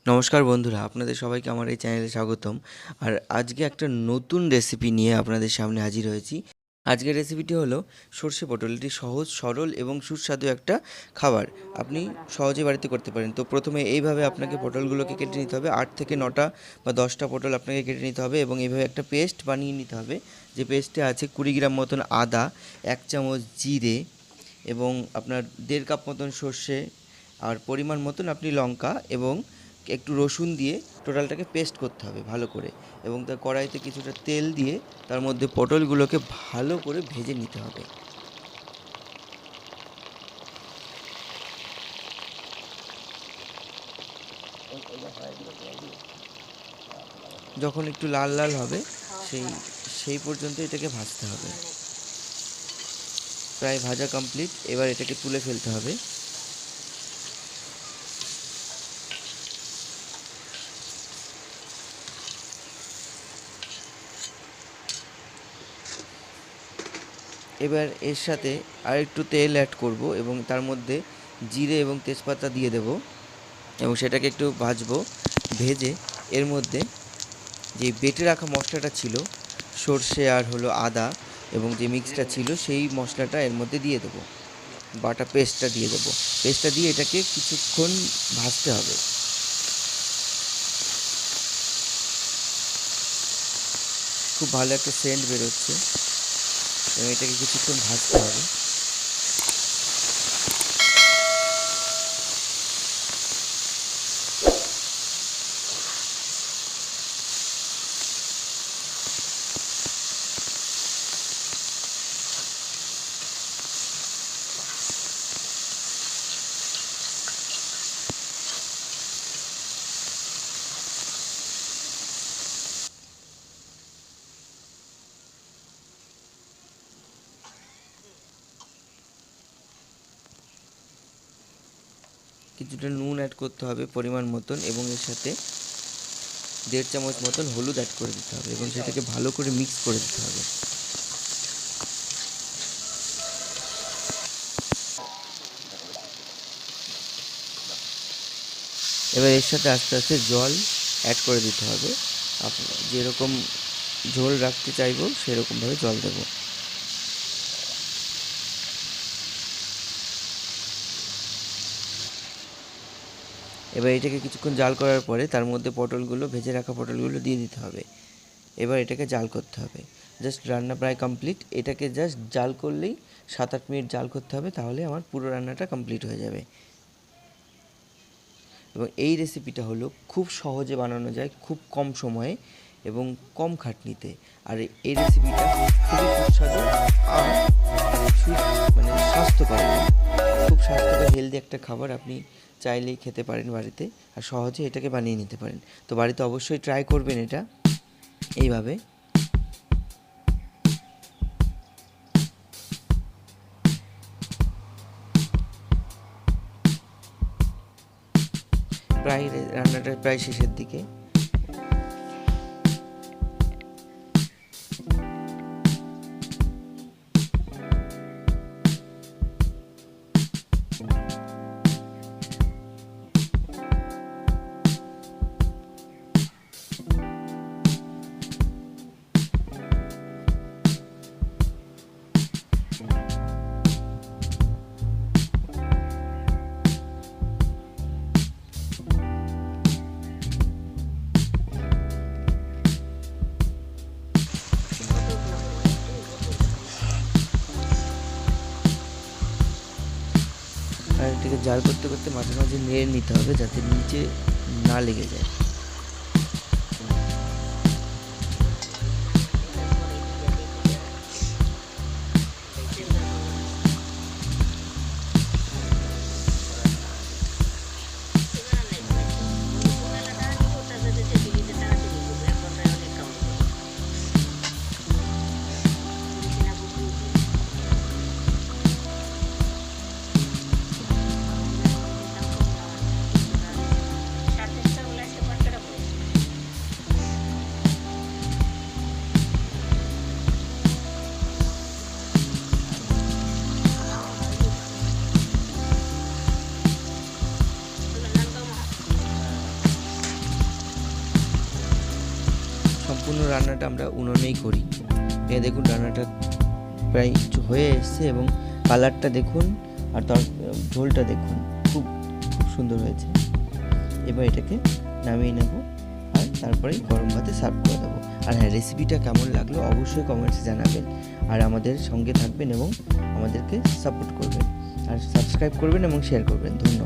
নমস্কার বন্ধুরা, আপনাদের সবাইকে আমার এই চ্যানেলে স্বাগতম। আর আজকে একটা নতুন রেসিপি নিয়ে আপনাদের সামনে হাজির হয়েছি। আজকের রেসিপিটি হলো সর্ষে পটল। এটি সহজ, সরল এবং সুস্বাদু একটা খাবার। আপনি সহজে বাড়িতে করতে পারেন। তো প্রথমে এইভাবে আপনাকে পটলগুলোকে কেটে নিতে হবে। 8 থেকে 9টা বা 10টা পটল আপনাকে কেটে নিতে হবে এবং এইভাবে একটা পেস্ট বানিয়ে নিতে হবে। যে পেস্টে আছে 20 গ্রাম মতন আদা, 1 চামচ জিরে এবং আপনার 1.5 কাপ মতন সর্ষে, আর পরিমাণ মতন আপনি লঙ্কা এবং একটু রসুন দিয়ে টোটালটাকে পেস্ট করতে হবে ভালো করে। এবং তার কড়াইতে কিছুটা তেল দিয়ে তার মধ্যে পটলগুলোকে ভালো করে ভেজে নিতে হবে। যখন একটু লাল লাল হবে সেই সেই পর্যন্ত এটাকে ভাজতে হবে। প্রায় ভাজা কমপ্লিট। এবার এটাকে তুলে ফেলতে হবে। এবার এর সাথে আর একটু তেল অ্যাড করব এবং তার মধ্যে জিরে এবং তেজপাতা দিয়ে দেব এবং সেটাকে একটু ভাজবো। ভেজে এর মধ্যে যে বেটে রাখা মশলাটা ছিল, সর্ষে আর হলো আদা এবং যে মিক্সটা ছিল সেই মশলাটা এর মধ্যে দিয়ে দেবো। বাটা পেস্টটা দিয়ে দেবো। পেস্টটা দিয়ে এটাকে কিছুক্ষণ ভাজতে হবে। খুব ভালো একটা সেন্ট বেরোচ্ছে এবং এটাকে কিছুক্ষণ ভাজতে হবে। কিছুটা নুন অ্যাড করতে হবে পরিমাণ মতন এবং এর সাথে 1.5 চামচ মতন হলুদ অ্যাড করে দিতে হবে এবং সেটাকে ভালো করে মিক্স করে দিতে হবে। এবার এর সাথে আস্তে আস্তে জল অ্যাড করে দিতে হবে। আপনি যেরকম ঝোল রাখতে চাইবো সেরকমভাবে জল দেবো। এবার এটাকে কিছুক্ষণ জাল করার পরে তার মধ্যে পটলগুলো, ভেজে রাখা পটলগুলো দিয়ে দিতে হবে। এবার এটাকে জাল করতে হবে। জাস্ট রান্না প্রায় কমপ্লিট। এটাকে জাস্ট জাল করলেই 7-8 মিনিট জাল করতে হবে, তাহলে আমার পুরো রান্নাটা কমপ্লিট হয়ে যাবে। এবং এই রেসিপিটা হলো খুব সহজে বানানো যায়, খুব কম সময়ে এবং কম খাটনিতে। আর এই রেসিপিটা খুবই সুস্বাদু আর মানে স্বাস্থ্যকর। খুব স্বাস্থ্যকর, হেলদি একটা খাবার। আপনি চাইলেই খেতে পারেন বাড়িতে আর সহজে এটাকে বানিয়ে নিতে পারেন। তো বাড়িতে অবশ্যই ট্রাই করবেন এটা এইভাবে। প্রায় রান্নাটা প্রায় শেষের দিকে। আর এটাকে জাল করতে করতে মাঝে মাঝে নেড়ে নিতে হবে যাতে নিচে না লেগে যায়। সম্পূর্ণ রান্নাটা আমরা উনুনেই করি। দেখুন রান্নাটা প্রায় হয়ে এসছে এবং কালারটা দেখুন আর তার ঝোলটা দেখুন, খুব খুব সুন্দর হয়েছে। এবার এটাকে নামিয়ে নেব আর তারপরেই গরম ভাতে সার্ভ করে দেবো। আর হ্যাঁ, রেসিপিটা কেমন লাগলো অবশ্যই কমেন্টসে জানাবেন, আর আমাদের সঙ্গে থাকবেন এবং আমাদেরকে সাপোর্ট করবেন, আর সাবস্ক্রাইব করবেন এবং শেয়ার করবেন। ধন্যবাদ।